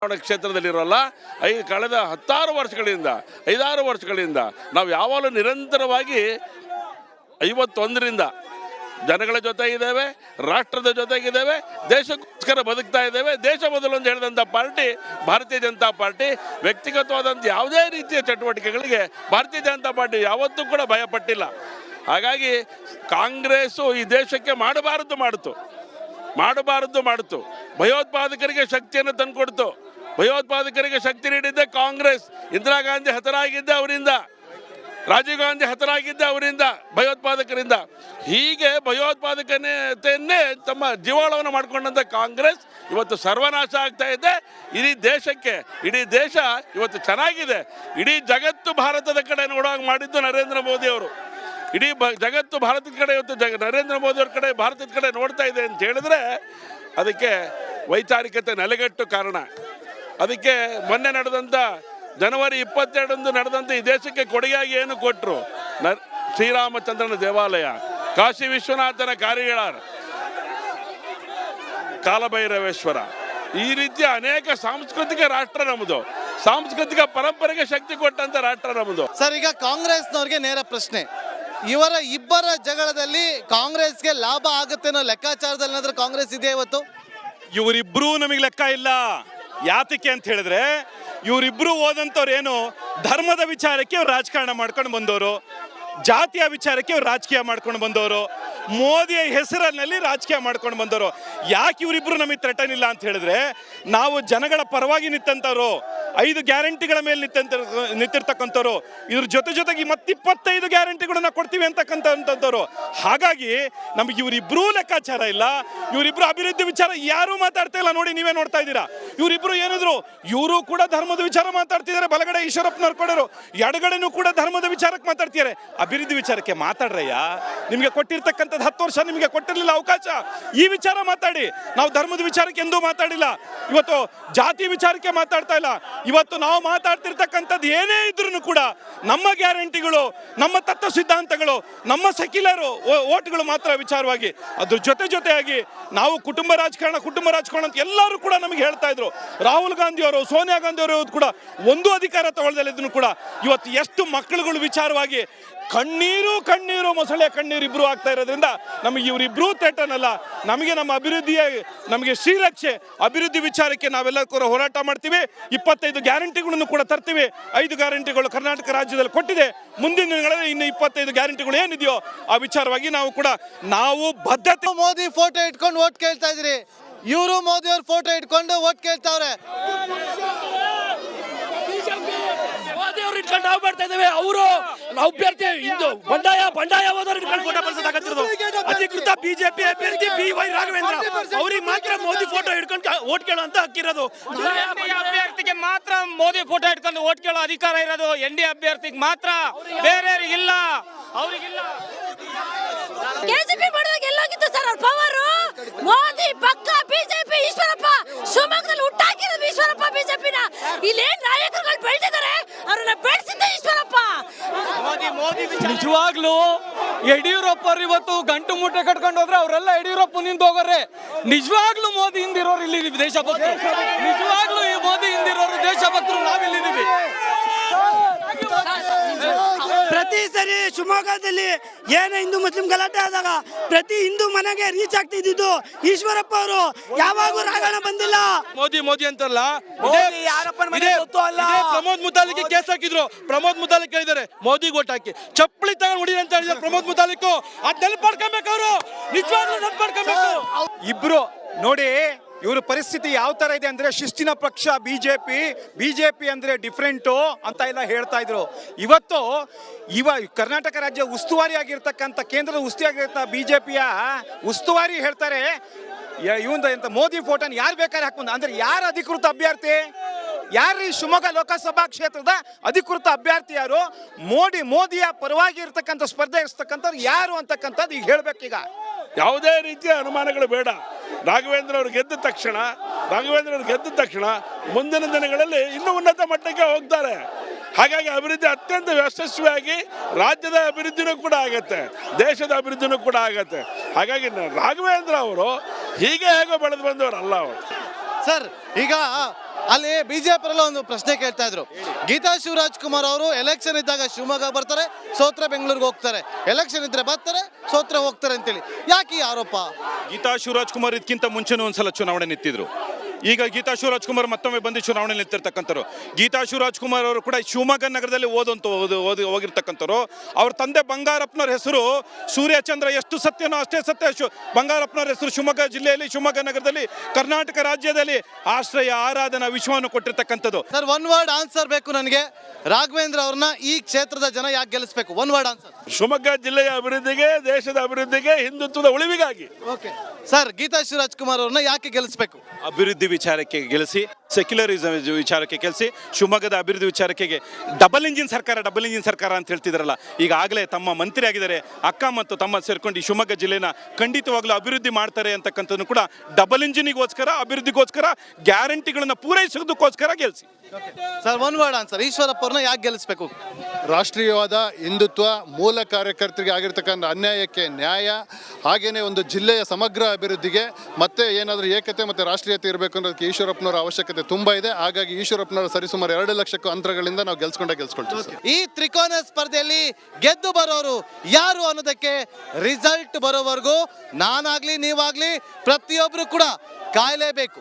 ಕ್ಷೇತ್ರದಲ್ಲಿರೋಲ್ಲ ಕಳೆದ 10 ವರ್ಷಗಳಿಂದ 5-6 ವರ್ಷಗಳಿಂದ ನಾವು ಯಾವಾಗಲೂ ನಿರಂತರವಾಗಿ 51ರಿಂದ ಜನಗಳ ಜೊತೆ ಇದ್ದೇವೆ, ರಾಷ್ಟ್ರದ ಜೊತೆಗಿದ್ದೇವೆ, ದೇಶಕ್ಕೋಸ್ಕರ ಬದುಕ್ತಾ ಇದ್ದೇವೆ. ದೇಶ ಮೊದಲು ಅಂತ ಹೇಳಿದಂಥ ಪಾರ್ಟಿ ಭಾರತೀಯ ಜನತಾ ಪಾರ್ಟಿ. ವ್ಯಕ್ತಿಗತವಾದಂಥ ಯಾವುದೇ ರೀತಿಯ ಚಟುವಟಿಕೆಗಳಿಗೆ ಭಾರತೀಯ ಜನತಾ ಪಾರ್ಟಿ ಯಾವತ್ತೂ ಕೂಡ ಭಯಪಟ್ಟಿಲ್ಲ. ಹಾಗಾಗಿ ಕಾಂಗ್ರೆಸ್ಸು ಈ ದೇಶಕ್ಕೆ ಮಾಡಬಾರದು ಮಾಡಿತು. ಭಯೋತ್ಪಾದಕರಿಗೆ ಶಕ್ತಿಯನ್ನು ತಂದುಕೊಡ್ತು. ಭಯೋತ್ಪಾದಕರಿಗೆ ಶಕ್ತಿ ನೀಡಿದ್ದೆ ಕಾಂಗ್ರೆಸ್. ಇಂದಿರಾ ಗಾಂಧಿ ಹತರಾಗಿದ್ದೆ ಅವರಿಂದ, ರಾಜೀವ್ ಗಾಂಧಿ ಹತರಾಗಿದ್ದೆ ಅವರಿಂದ, ಭಯೋತ್ಪಾದಕರಿಂದ. ಹೀಗೆ ಭಯೋತ್ಪಾದಕತೆಯನ್ನೇ ತಮ್ಮ ಜೀವಾಳವನ್ನು ಮಾಡಿಕೊಂಡಂಥ ಕಾಂಗ್ರೆಸ್ ಇವತ್ತು ಸರ್ವನಾಶ ಆಗ್ತಾ ಇದೆ. ಇಡೀ ದೇಶ ಇವತ್ತು ಚೆನ್ನಾಗಿದೆ. ಇಡೀ ಜಗತ್ತು ಭಾರತದ ಕಡೆ ನೋಡುವಾಗ ಮಾಡಿದ್ದು ನರೇಂದ್ರ ಮೋದಿ ಅವರು. ಇಡೀ ಜಗತ್ತು ಭಾರತದ ಕಡೆ ಇವತ್ತು ನರೇಂದ್ರ ಮೋದಿ ಅವ್ರ ಕಡೆ ಭಾರತದ ಕಡೆ ನೋಡ್ತಾ ಇದೆ ಅಂತ ಹೇಳಿದ್ರೆ ಅದಕ್ಕೆ ವೈಚಾರಿಕತೆ ನೆಲೆಗಟ್ಟು ಕಾರಣ. ಅದಕ್ಕೆ ಮೊನ್ನೆ ನಡೆದಂಥ ಜನವರಿ 22 ನಡೆದಂಥ ಈ ದೇಶಕ್ಕೆ ಕೊಡುಗೆಯಾಗಿ ಏನು ಕೊಟ್ಟರು? ಶ್ರೀರಾಮಚಂದ್ರನ ದೇವಾಲಯ, ಕಾಶಿ ವಿಶ್ವನಾಥನ ಕಾರಿಗಳಾರ್, ಕಾಲಭೈರವೇಶ್ವರ, ಈ ರೀತಿಯ ಅನೇಕ ಸಾಂಸ್ಕೃತಿಕ ರಾಷ್ಟ್ರ ನಮ್ಮದು. ಸಾಂಸ್ಕೃತಿಕ ಪರಂಪರೆಗೆ ಶಕ್ತಿ ಕೊಟ್ಟಂತ ರಾಷ್ಟ್ರ ನಮ್ಮದು. ಸರ್, ಈಗ ಕಾಂಗ್ರೆಸ್ನವ್ರಿಗೆ ನೇರ ಪ್ರಶ್ನೆ, ಇವರ ಇಬ್ಬರ ಜಗಳದಲ್ಲಿ ಕಾಂಗ್ರೆಸ್ಗೆ ಲಾಭ ಆಗುತ್ತೆ ಅನ್ನೋ ಲೆಕ್ಕಾಚಾರದಲ್ಲಿ ಏನಾದ್ರೂ ಕಾಂಗ್ರೆಸ್ ಇದೆ ಇವತ್ತು? ಇವರಿಬ್ರು ನಮಗೆ ಲೆಕ್ಕ ಇಲ್ಲ. ಯಾತಕ್ಕೆ ಅಂತ ಹೇಳಿದ್ರೆ ಇವರಿಬ್ರು ಓದಂತವ್ರು ಏನು ಧರ್ಮದ ವಿಚಾರಕ್ಕೆ ಅವ್ರು ರಾಜಕಾರಣ ಮಾಡ್ಕೊಂಡು ಬಂದವರು, ಜಾತಿಯ ವಿಚಾರಕ್ಕೆ ಅವ್ರು ರಾಜಕೀಯ ಮಾಡ್ಕೊಂಡು ಬಂದವರು, ಮೋದಿಯ ಹೆಸರಿನಲ್ಲಿ ರಾಜಕೀಯ ಮಾಡ್ಕೊಂಡು ಬಂದವರು. ಯಾಕೆ ಇವರಿಬ್ರು ನಮಗೆ ಥ್ರೆಟನ್ ಅಂತ ಹೇಳಿದ್ರೆ ನಾವು ಜನಗಳ ಪರವಾಗಿ ನಿಂತಂಥವ್ರು, 5 ಗ್ಯಾರಂಟಿಗಳ ಮೇಲೆ ನಿಂತಿರ್ತಕ್ಕಂಥವ್ರು, ಇದ್ರ ಜೊತೆಗೆ ಮತ್ತೆ 25 ಗ್ಯಾರಂಟಿಗಳನ್ನ ಕೊಡ್ತೀವಿ ಅಂತಕ್ಕಂಥವ್ರು. ಹಾಗಾಗಿ ನಮಗೆ ಇವರಿಬ್ರು ಲೆಕ್ಕಾಚಾರ ಇಲ್ಲ. ಇವರಿಬ್ರು ಅಭಿವೃದ್ಧಿ ವಿಚಾರ ಯಾರು ಮಾತಾಡ್ತಾ ಇಲ್ಲ. ನೋಡಿ, ನೀವೇ ನೋಡ್ತಾ ಇದ್ದೀರಾ. ಇವರಿಬ್ರು ಏನಿದ್ರು ಇವರು ಕೂಡ ಧರ್ಮದ ವಿಚಾರ ಮಾತಾಡ್ತಿದ್ದಾರೆ. ಬಲಗಡೆ ಈಶ್ವರಪ್ಪನವ್ರು ಕೊಡೋರು, ಎಡಗಡೆನೂ ಕೂಡ ಧರ್ಮದ ವಿಚಾರಕ್ಕೆ ಮಾತಾಡ್ತಿದ್ದಾರೆ. ಅಭಿವೃದ್ಧಿ ವಿಚಾರಕ್ಕೆ ಮಾತಾಡ್ರಯ್ಯ. ನಿಮಗೆ ಕೊಟ್ಟಿರ್ತಕ್ಕಂಥದ್ದು 10 ವರ್ಷ ನಿಮಗೆ ಕೊಟ್ಟಿರಲಿಲ್ಲ ಅವಕಾಶ. ಈ ವಿಚಾರ ಮಾತಾಡಿ. ನಾವು ಧರ್ಮದ ವಿಚಾರಕ್ಕೆ ಎಂದೂ ಮಾತಾಡಿಲ್ಲ. ಇವತ್ತು ಜಾತಿ ವಿಚಾರಕ್ಕೆ ಮಾತಾಡ್ತಾ ಇಲ್ಲ. ಇವತ್ತು ನಾವು ಮಾತಾಡ್ತಿರ್ತಕ್ಕಂಥದ್ದು ಏನೇ ಇದ್ರೂ ಕೂಡ ನಮ್ಮ ಗ್ಯಾರಂಟಿಗಳು, ನಮ್ಮ ತತ್ವ ಸಿದ್ಧಾಂತಗಳು, ನಮ್ಮ ಸೆಕ್ಯುಲರ್ ಓಟ್ಗಳು ಮಾತ್ರ ವಿಚಾರವಾಗಿ, ಅದ್ರ ಜೊತೆಯಾಗಿ ನಾವು ಕುಟುಂಬ ರಾಜಕಾರಣ ಅಂತ ಎಲ್ಲರೂ ಕೂಡ ನಮಗೆ ಹೇಳ್ತಾ ಇದ್ರು. ರಾಹುಲ್ ಗಾಂಧಿ ಅವರು, ಸೋನಿಯಾ ಗಾಂಧಿ ಅವರು ಕೂಡ ಒಂದು ಅಧಿಕಾರ ತಗೊಳ್ದಲ್ಲಿದ್ರು ಕೂಡ ಇವತ್ತು ಎಷ್ಟು ಮಕ್ಕಳುಗಳು ವಿಚಾರವಾಗಿ ಕಣ್ಣೀರು ಮೊಸಳೆ ಕಣ್ಣೀರು ಇಬ್ರು ಆಗ್ತಾ ಇರೋದ್ರಿಂದ ನಮಗೆ ಇವರಿಬ್ರು ಥ್ರೆಟನ್. ನಮಗೆ ನಮ್ಮ ಅಭಿವೃದ್ಧಿಯ, ನಮಗೆ ಶ್ರೀರಕ್ಷೆ, ಅಭಿವೃದ್ಧಿ ವಿಚಾರಕ್ಕೆ ನಾವೆಲ್ಲ ಕೂಡ ಹೋರಾಟ ಮಾಡ್ತೀವಿ. 25 ಗ್ಯಾರಂಟಿಗಳನ್ನು ಕೂಡ ತರ್ತೀವಿ. 5 ಗ್ಯಾರಂಟಿಗಳು ಕರ್ನಾಟಕ ರಾಜ್ಯದಲ್ಲಿ ಕೊಟ್ಟಿದೆ. ಮುಂದಿನ ದಿನಗಳಲ್ಲಿ ಇನ್ನು 25 ಗ್ಯಾರಂಟಿಗಳು ಏನಿದೆಯೋ ಆ ವಿಚಾರವಾಗಿ ನಾವು ಬದ್ಧತೆ. ಮೋದಿ ಫೋಟೋ ಇಟ್ಕೊಂಡು ಓಟ್ ಕೇಳ್ತಾ ಇದ್ರಿ, ಇವರು ಮೋದಿ ಅವ್ರ ಫೋಟೋ ಇಟ್ಕೊಂಡು ಓಟ್ ಕೇಳ್ತಾವ್ರೆ. ಇಟ್ಕೊಂಡು ನಾವು ಮಾಡ್ತಾ ಇದ್ದೇವೆ. ಅವರು ಅಭ್ಯರ್ಥಿ ಇಂದು ಬಂಡಾಯ ಹೋದವರು ಇಟ್ಕೊಂಡು ಫೋಟೋ ಬಳಸೋದಾಗತ್ತಿರೋದು. ಅಧಿಕೃತ ಬಿಜೆಪಿ ಅಭ್ಯರ್ಥಿ BY ರಾಘವೇಂದ್ರ ಅವ್ರಿಗೆ ಮಾತ್ರ ಮೋದಿ ಫೋಟೋ ಇಟ್ಕೊಂಡು ಓಟ್ ಕೇಳೋ ಅಂತ ಹಕ್ಕಿರೋದು. ಅಭ್ಯರ್ಥಿಗೆ ಮಾತ್ರ ಮೋದಿ ಫೋಟೋ ಇಟ್ಕೊಂಡು ಓಟ್ ಕೇಳೋ ಅಧಿಕಾರ ಇರೋದು. NDA ಅಭ್ಯರ್ಥಿಗೆ ಮಾತ್ರ, ಬೇರೆಯವರಿಗಿಲ್ಲ, ಅವರಿಗಿಲ್ಲ. ಕೆಜೆಪಿ ಮಾಡುವಾಗ ಎಲ್ಲೋಗಿತ್ತು ಸರ್ ಅವ್ರ ಪವರು? ಮೋದಿ ಪಕ್ಕ, ಬಿಜೆಪಿ ಈಶ್ವರಪ್ಪ ಶಿವಮೊಗ್ಗದಲ್ಲಿ ಹುಟ್ಟಾಕಿರೋದು ಈಶ್ವರಪ್ಪ ಬಿಜೆಪಿನ. ಇಲ್ಲೇನ್ ನಾಯಕರುಗಳು ಬೆಳೆದಿದ್ದಾರೆ, ಅವ್ರನ್ನ ಬೆಳೆಸಿದ್ದ ಈಶ್ವರಪ್ಪ. ನಿಜವಾಗ್ಲೂ ಯಡಿಯೂರಪ್ಪ ಅವ್ರು ಇವತ್ತು ಗಂಟು ಮುಟ್ಟೆ ಕಟ್ಕೊಂಡು ಹೋದ್ರೆ ಅವರೆಲ್ಲ ಯಡಿಯೂರಪ್ಪ ನಿಂದ ಹೋಗೋರೆ. ನಿಜವಾಗ್ಲೂ ಮೋದಿ ಹಿಂದಿರೋರು ಇಲ್ಲಿ ದೇಶಭಕ್ತರು. ನಿಜವಾಗ್ಲೂ ಈ ಮೋದಿ ಹಿಂದಿರೋರು ದೇಶಭಕ್ತರು ನಾವಿಲ್ಲಿದ್ದೀವಿ. ಪ್ರತಿ ಸರಿ ಶಿವಮೊಗ್ಗದಲ್ಲಿ ಏನೇ ಹಿಂದೂ ಮುಸ್ಲಿಂ ಗಲಾಟೆ ಆದಾಗ ಪ್ರತಿ ಹಿಂದೂ ಮನೆಗೆ ರೀಚ್ ಆಗ್ತಿದ್ದು ಈಶ್ವರಪ್ಪ ಅವರು. ಯಾವಾಗೂ ರಾಗಣ ಬಂದಿಲ್ಲ. ಮೋದಿ ಅಂತಲ್ಲ, ಪ್ರಮೋದ್ ಮುತಾಲಿಕ್ ಕೇಸ್ ಹಾಕಿದ್ರು. ಪ್ರಮೋದ್ ಮುತಾಲಿಕ್ ಹೇಳಿದ್ದಾರೆ ಮೋದಿ ಓಟ್ ಹಾಕಿ ಚಪ್ಪಲಿ ತಗೊಂಡು ಹೊಡಿ ಅಂತ ಹೇಳಿದ್ರು ಪ್ರಮೋದ್ ಮುತಾಲಿಕ್. ಅದ್ ನೆನಪಡ್ಕೊಬೇಕು, ಅವರು ನಿಜವಾಗ್ಲೂ ನೆನಪಡ್ಕೊಬೇಕು. ಇಬ್ರು ನೋಡಿ, ಇವ್ರ ಪರಿಸ್ಥಿತಿ ಯಾವ ತರ ಇದೆ ಅಂದ್ರೆ ಶಿಸ್ತಿನ ಪಕ್ಷ ಬಿಜೆಪಿ ಅಂದ್ರೆ ಡಿಫ್ರೆಂಟು ಅಂತ ಎಲ್ಲ ಹೇಳ್ತಾ ಇದ್ರು. ಇವತ್ತು ಕರ್ನಾಟಕ ರಾಜ್ಯ ಉಸ್ತುವಾರಿ ಆಗಿರ್ತಕ್ಕಂಥ, ಕೇಂದ್ರದ ಉಸ್ತುವಾರಿ ಬಿಜೆಪಿಯ ಉಸ್ತುವಾರಿ ಹೇಳ್ತಾರೆ ಎಂತ ಮೋದಿ ಫೋಟೋನ ಯಾರು ಬೇಕಾದ್ರೆ ಹಾಕೊಂಡು. ಅಂದ್ರೆ ಯಾರು ಅಧಿಕೃತ ಅಭ್ಯರ್ಥಿ? ಯಾರು ಈ ಶಿವಮೊಗ್ಗ ಲೋಕಸಭಾ ಕ್ಷೇತ್ರದ ಅಧಿಕೃತ ಅಭ್ಯರ್ಥಿ ಯಾರು? ಮೋದಿಯ ಪರವಾಗಿ ಇರ್ತಕ್ಕಂಥ ಸ್ಪರ್ಧೆ ಇರ್ತಕ್ಕಂಥವ್ರು ಯಾರು ಅಂತಕ್ಕಂಥದ್ದು ಈಗ ಹೇಳ್ಬೇಕೀಗ. ಯಾವುದೇ ರೀತಿಯ ಅನುಮಾನಗಳು ಬೇಡ. ರಾಘವೇಂದ್ರ ಅವರು ಗೆದ್ದ ತಕ್ಷಣ ಮುಂದಿನ ದಿನಗಳಲ್ಲಿ ಇನ್ನೂ ಉನ್ನತ ಮಟ್ಟಕ್ಕೆ ಹೋಗ್ತಾರೆ. ಹಾಗಾಗಿ ಅಭಿವೃದ್ಧಿ ಅತ್ಯಂತ ಯಶಸ್ವಿಯಾಗಿ ರಾಜ್ಯದ ಅಭಿವೃದ್ಧಿನೂ ಕೂಡ ಆಗುತ್ತೆ, ದೇಶದ ಅಭಿವೃದ್ಧಿನೂ ಕೂಡ ಆಗುತ್ತೆ. ಹಾಗಾಗಿ ರಾಘವೇಂದ್ರ ಅವರು ಹೀಗೆ ಹೇಗೋ ಬೆಳೆದು ಬಂದವರಲ್ಲ ಅವರು. ಸರ್, ಈಗ ಅಲ್ಲಿ ಬಿಜೆಪಿ ಒಂದು ಪ್ರಶ್ನೆ ಕೇಳ್ತಾ ಇದ್ರು. ಗೀತಾ ಶಿವರಾಜ್ ಕುಮಾರ್ ಅವರು ಎಲೆಕ್ಷನ್ ಇದ್ದಾಗ ಶಿವಮೊಗ್ಗ ಬರ್ತಾರೆ, ಸೋತ್ರೆ ಬೆಂಗಳೂರಿಗೆ ಹೋಗ್ತಾರೆ, ಎಲೆಕ್ಷನ್ ಇದ್ರೆ ಬರ್ತಾರೆ, ಸೋತ್ರೆ ಹೋಗ್ತಾರೆ ಅಂತೇಳಿ. ಯಾಕೆ ಈ ಆರೋಪ? ಗೀತಾ ಶಿವರಾಜ್ ಕುಮಾರ್ ಇದಕ್ಕಿಂತ ಮುಂಚೆನೂ ಒಂದ್ಸಲ ಚುನಾವಣೆ ನಿಂತಿದ್ರು. ಈಗ ಗೀತಾ ಶಿವರಾಜ್ ಕುಮಾರ್ ಮತ್ತೊಮ್ಮೆ ಬಂದು ಚುನಾವಣೆ ನಿಂತಿರ್ತಕ್ಕಂಥವ್ರು. ಗೀತಾ ಶಿವರಾಜ್ ಕುಮಾರ್ ಅವರು ಕೂಡ ಶಿವಮೊಗ್ಗ ನಗರದಲ್ಲಿ ಹೋಗಿರ್ತಕ್ಕಂಥವ್ರು. ಅವ್ರ ತಂದೆ ಬಂಗಾರಪ್ಪನವ್ರ ಹೆಸರು ಸೂರ್ಯಚಂದ್ರ ಎಷ್ಟು ಸತ್ಯನೋ ಅಷ್ಟೇ ಸತ್ಯ. ಬಂಗಾರಪ್ಪನವ್ರ ಹೆಸರು ಶಿವಮೊಗ್ಗ ಜಿಲ್ಲೆಯಲ್ಲಿ, ಶಿವಮೊಗ್ಗ ನಗರದಲ್ಲಿ, ಕರ್ನಾಟಕ ರಾಜ್ಯದಲ್ಲಿ ಆಶ್ರಯ, ಆರಾಧನಾ, ವಿಶ್ವವನ್ನು ಕೊಟ್ಟಿರ್ತಕ್ಕಂಥದ್ದು. ಸರ್, ಒನ್ ವರ್ಡ್ ಆನ್ಸರ್ ಬೇಕು ನನಗೆ. ರಾಘವೇಂದ್ರ ಅವ್ರನ್ನ ಈ ಕ್ಷೇತ್ರದ ಜನ ಯಾಕೆ ಗೆಲ್ಲಿಸ್ಬೇಕು? One word answer. ಶಿವಮೊಗ್ಗ ಜಿಲ್ಲೆಯ ಅಭಿವೃದ್ಧಿಗೆ, ದೇಶದ ಅಭಿವೃದ್ಧಿಗೆ, ಹಿಂದುತ್ವದ ಉಳಿವಿಗಾಗಿ. ಓಕೆ ಸರ್, ಗೀತಾ ಶಿವರಾಜ್ ಕುಮಾರ್ ಅವ್ರನ್ನ ಯಾಕೆ ಗೆಲ್ಲಿಸ್ಬೇಕು? ಅಭಿವೃದ್ಧಿ ವಿಚಾರಕ್ಕೆ ಗೆಲ್ಲಿಸಿ, ಸೆಕ್ಯುಲರಿಸಮ್ ವಿಚಾರಕ್ಕೆ ಗೆಲ್ಲಿಸಿ, ಶಿವಮೊಗ್ಗದ ಅಭಿವೃದ್ಧಿ ವಿಚಾರಕ್ಕೆ ಡಬಲ್ ಇಂಜಿನ್ ಸರ್ಕಾರ ಅಂತ ಹೇಳ್ತಿದ್ರಲ್ಲ, ಈಗಾಗಲೇ ತಮ್ಮ ಮಂತ್ರಿ ಆಗಿದ್ದಾರೆ. ಅಕ್ಕ ಮತ್ತು ತಮ್ಮ ಸೇರ್ಕೊಂಡು ಈ ಶಿವಮೊಗ್ಗ ಜಿಲ್ಲೆನ ಖಂಡಿತವಾಗ್ಲೂ ಅಭಿವೃದ್ಧಿ ಮಾಡ್ತಾರೆ ಅಂತಕ್ಕಂಥದ್ದು ಕೂಡ ಡಬಲ್ ಇಂಜಿನಿಗೋಸ್ಕರ, ಅಭಿವೃದ್ಧಿಗೋಸ್ಕರ, ಗ್ಯಾರಂಟಿಗಳನ್ನು ಪೂರೈಸೋದಕ್ಕೋಸ್ಕರ ಗೆಲ್ಲಿಸಿ. Sir, one word answer. Eshwarappa ಅವ್ರನ್ನ ಯಾಕೆ ಗೆಲ್ಲಿಸ್ಬೇಕು? ರಾಷ್ಟ್ರೀಯವಾದ ಹಿಂದುತ್ವ, ಮೂಲ ಕಾರ್ಯಕರ್ತರಿಗೆ ಆಗಿರ್ತಕ್ಕಂಥ ಅನ್ಯಾಯಕ್ಕೆ ನ್ಯಾಯ, ಹಾಗೇನೆ ಒಂದು ಜಿಲ್ಲೆಯ ಸಮಗ್ರ ಅಭಿವೃದ್ಧಿಗೆ ಮತ್ತೆ ಏನಾದರೂ ಏಕತೆ ಮತ್ತು ರಾಷ್ಟ್ರೀಯತೆ ಇರಬೇಕು ಅನ್ನೋದಕ್ಕೆ ಈಶ್ವರಪ್ಪನವರ ಅವಶ್ಯಕತೆ ತುಂಬ ಇದೆ. ಹಾಗಾಗಿ ಈಶ್ವರಪ್ಪನವರ ಸರಿಸುಮಾರು 2 ಲಕ್ಷಕ್ಕೂ ಅಂತರಗಳಿಂದ ನಾವು ಗೆಲ್ಸ್ಕೊಳ್ತೀವಿ. ಈ ತ್ರಿಕೋನ ಸ್ಪರ್ಧೆಯಲ್ಲಿ ಗೆದ್ದು ಬರೋರು ಯಾರು ಅನ್ನೋದಕ್ಕೆ ರಿಸಲ್ಟ್ ಬರೋವರೆಗೂ ನಾನಾಗ್ಲಿ ನೀವಾಗ್ಲಿ ಪ್ರತಿಯೊಬ್ರು ಕೂಡ ಕಾಯಲೇಬೇಕು.